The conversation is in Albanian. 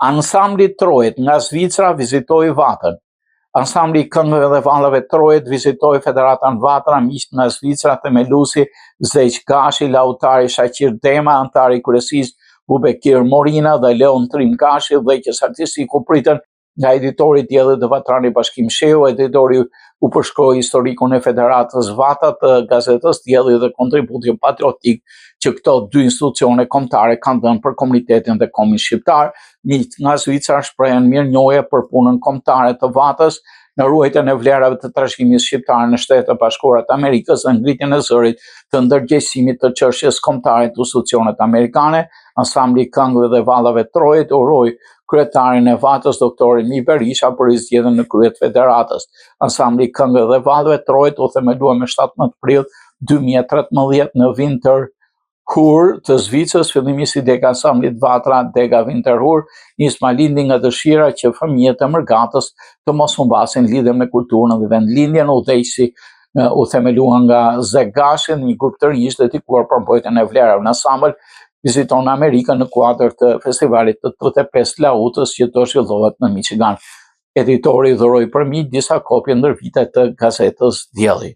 Ansambli Trojet nga Zvicra vizitoi Vatën. Ansambli Këngëve dhe Vallave Trojet vizitoi Federatën Vatra, miq nga Zvicra, themeluesi Zeq Gashi, lautari Shaqir Dema, antari i kryesisë Bubekir Morina dhe Leon Trim Gashi, dhëqës artistik u pritën nga editori Dielli dhe Vatrani Bashkim Sheu. Editori u përshkroi historikun e Federatës Vatra të gazetës Dielli dhe kontributin patriotik që këto dy institucione kombëtare kanë dhënë për komunitetin dhe kombin shqiptar. Miq nga Zvicra shprehen mirënjohje për punën kombëtare të Vatës në ruajtjen e vlerave të trashëgimisë shqiptare në Shtetet e Bashkuara të Amerikës dhe ngritjen e zërit të ndërgjegjësimit të çështjes kombëtare të institucioneve amerikane. Ansambli Këngëve dhe Vallave Trojet uroi kryetarin e Vatës, doktorin Mi Berisha, për zgjedhjen në krye të federatës. Ansambli Këngëve dhe Vallave Trojet u themelua me 17 prill 2013 në Winterthur të Zvicrës. Fillimisht si dega ansamblit Vatra, dega Winterthur, nisma lindi nga dëshira që fëmijët e Mërgatës të mos humbasin lidhjen me kulturën dhe vendlindjen. Udhëheqësi u themelua nga Zek Gashi, një grup të rinj dedikuar për mbrojtjen e vlerave në ansambël viziton Amerikën në kuadër të festivalit të 35 Lautës që do zhvillohet në Michigan. Editori dhuroi për miq disa kopje ndër vite të gazetës Dielli.